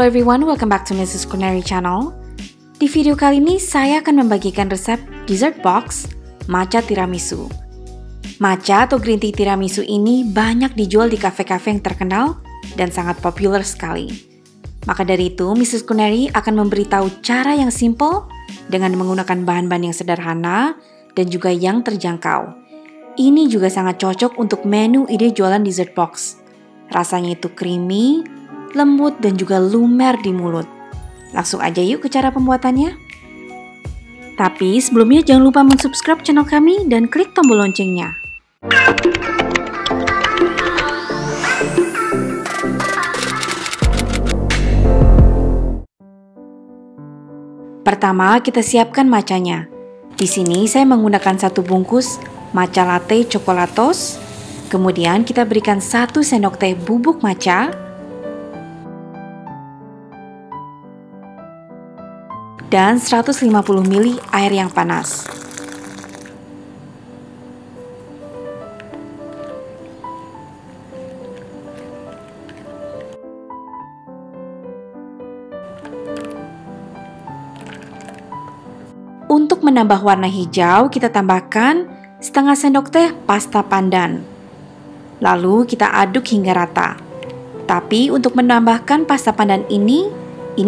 Hello everyone, welcome back to Mrs. Culinary Channel. Di video kali ini saya akan membagikan resep dessert box matcha tiramisu. Matcha atau green tea tiramisu ini banyak dijual di kafe-kafe yang terkenal dan sangat populer sekali. Maka dari itu, Mrs. Culinary akan memberitahu cara yang simple dengan menggunakan bahan-bahan yang sederhana dan juga yang terjangkau. Ini juga sangat cocok untuk menu ide jualan dessert box. Rasanya itu creamy, lembut dan juga lumer di mulut. Langsung aja yuk ke cara pembuatannya. Tapi sebelumnya jangan lupa mensubscribe channel kami dan klik tombol loncengnya. Pertama, kita siapkan matchanya. Di sini saya menggunakan 1 bungkus matcha latte coklatos. Kemudian kita berikan 1 sendok teh bubuk matcha dan 150 ml air yang panas. Untuk menambah warna hijau, kita tambahkan setengah sendok teh pasta pandan. Lalu kita aduk hingga rata. Tapi untuk menambahkan pasta pandan ini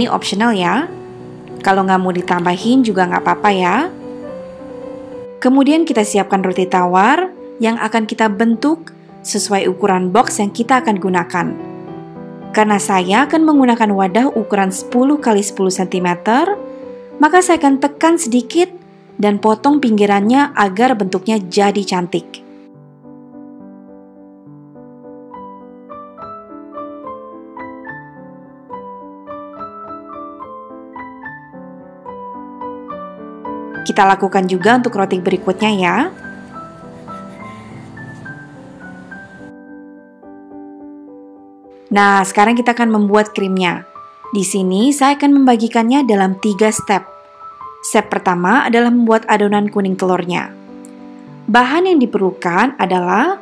optional ya. Kalau nggak mau ditambahin juga nggak apa-apa ya. Kemudian kita siapkan roti tawar yang akan kita bentuk sesuai ukuran box yang kita akan gunakan. Karena saya akan menggunakan wadah ukuran 10 x 10 cm, maka saya akan tekan sedikit dan potong pinggirannya agar bentuknya jadi cantik. Kita lakukan juga untuk roti berikutnya ya. Nah, sekarang kita akan membuat krimnya. Di sini saya akan membagikannya dalam 3 step. Step pertama adalah membuat adonan kuning telurnya. Bahan yang diperlukan adalah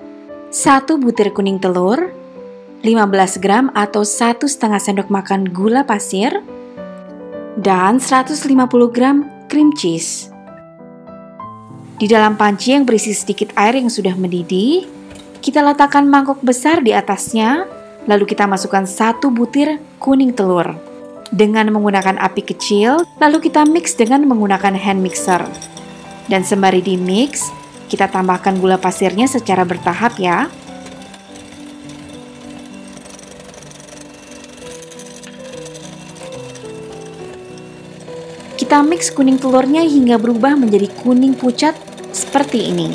1 butir kuning telur, 15 gram atau 1,5 sendok makan gula pasir, dan 150 gram cream cheese. Di dalam panci yang berisi sedikit air yang sudah mendidih, kita letakkan mangkok besar di atasnya, lalu kita masukkan 1 butir kuning telur. Dengan menggunakan api kecil, lalu kita mix dengan menggunakan hand mixer. Dan sembari di mix, kita tambahkan gula pasirnya secara bertahap ya. Kita mix kuning telurnya hingga berubah menjadi kuning pucat seperti ini.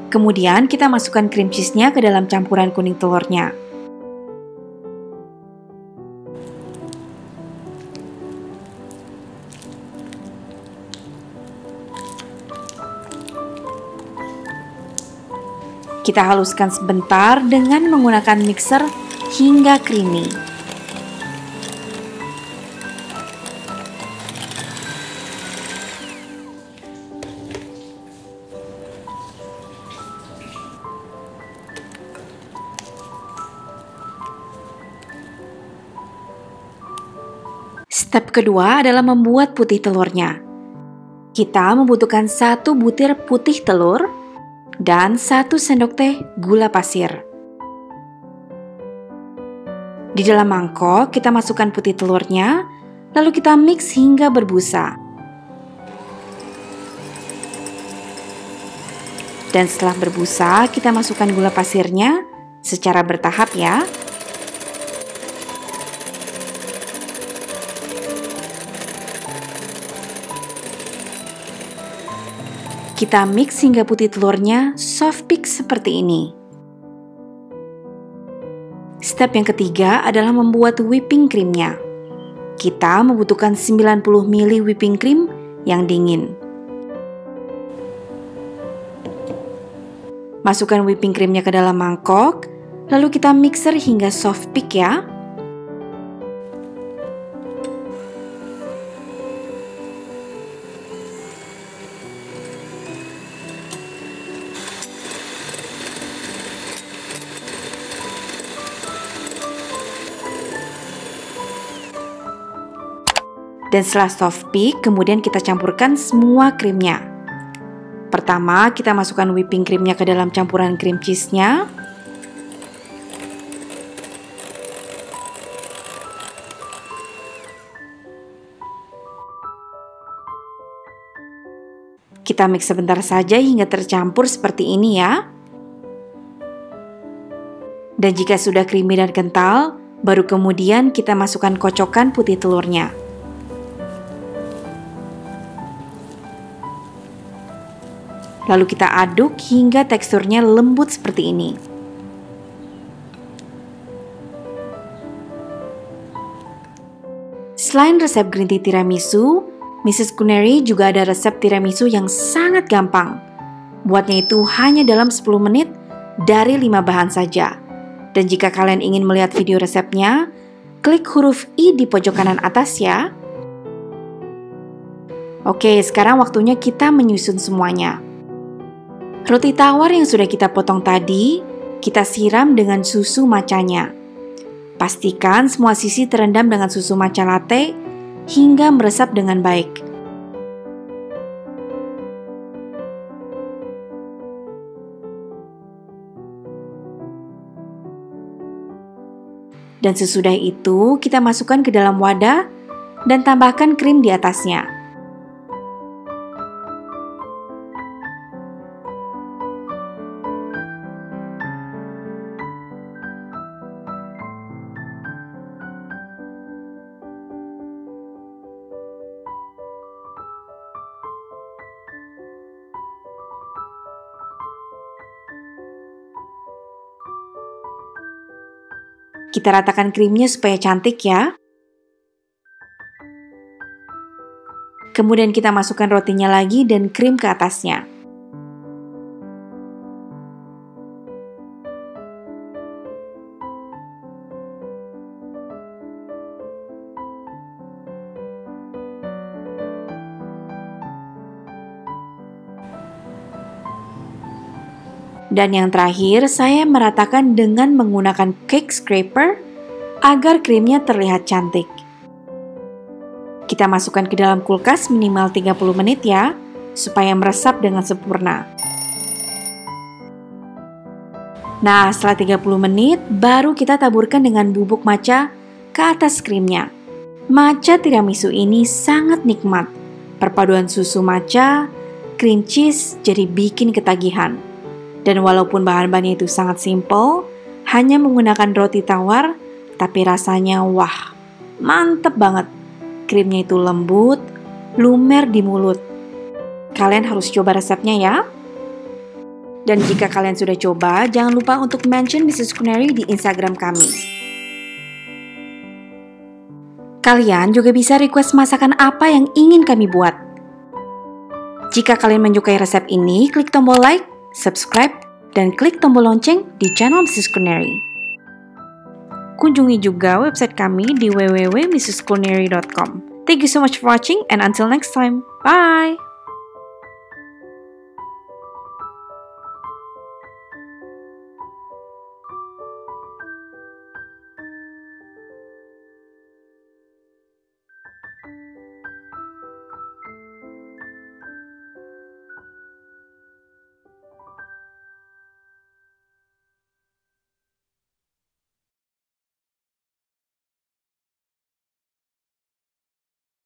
Kemudian kita masukkan cream cheese-nya ke dalam campuran kuning telurnya. Kita haluskan sebentar dengan menggunakan mixer hingga creamy. Step kedua adalah membuat putih telurnya. Kita membutuhkan 1 butir putih telur dan 1 sendok teh gula pasir. Di dalam mangkok kita masukkan putih telurnya, lalu kita mix hingga berbusa. Dan setelah berbusa, kita masukkan gula pasirnya secara bertahap ya. Kita mix hingga putih telurnya soft peak seperti ini. Step yang ketiga adalah membuat whipping creamnya. Kita membutuhkan 90 ml whipping cream yang dingin. Masukkan whipping creamnya ke dalam mangkok, lalu kita mixer hingga soft peak ya. Dan setelah soft peak, kemudian kita campurkan semua krimnya. Pertama, kita masukkan whipping creamnya ke dalam campuran cream cheese-nya. Kita mix sebentar saja hingga tercampur seperti ini ya. Dan jika sudah creamy dan kental, baru kemudian kita masukkan kocokan putih telurnya. Lalu kita aduk hingga teksturnya lembut seperti ini. Selain resep green tea tiramisu, Mrs. Culinary juga ada resep tiramisu yang sangat gampang. Buatnya itu hanya dalam 10 menit dari 5 bahan saja. Dan jika kalian ingin melihat video resepnya, klik huruf I di pojok kanan atas ya. Oke, sekarang waktunya kita menyusun semuanya. Roti tawar yang sudah kita potong tadi, kita siram dengan susu matchanya. Pastikan semua sisi terendam dengan susu matcha latte hingga meresap dengan baik. Dan sesudah itu, kita masukkan ke dalam wadah dan tambahkan krim di atasnya. Kita ratakan krimnya supaya cantik ya. Kemudian kita masukkan rotinya lagi dan krim ke atasnya. Dan yang terakhir, saya meratakan dengan menggunakan cake scraper agar krimnya terlihat cantik. Kita masukkan ke dalam kulkas minimal 30 menit ya, supaya meresap dengan sempurna. Nah, setelah 30 menit, baru kita taburkan dengan bubuk matcha ke atas krimnya. Matcha tiramisu ini sangat nikmat. Perpaduan susu matcha, cream cheese jadi bikin ketagihan. Dan walaupun bahan-bahannya itu sangat simple, hanya menggunakan roti tawar, tapi rasanya wah, mantep banget. Krimnya itu lembut, lumer di mulut. Kalian harus coba resepnya ya. Dan jika kalian sudah coba, jangan lupa untuk mention Mrs. Culinary di Instagram kami. Kalian juga bisa request masakan apa yang ingin kami buat. Jika kalian menyukai resep ini, klik tombol like, subscribe, dan klik tombol lonceng di channel Mrs. Culinary. Kunjungi juga website kami di www.mrsculinary.com. Thank you so much for watching and until next time. Bye!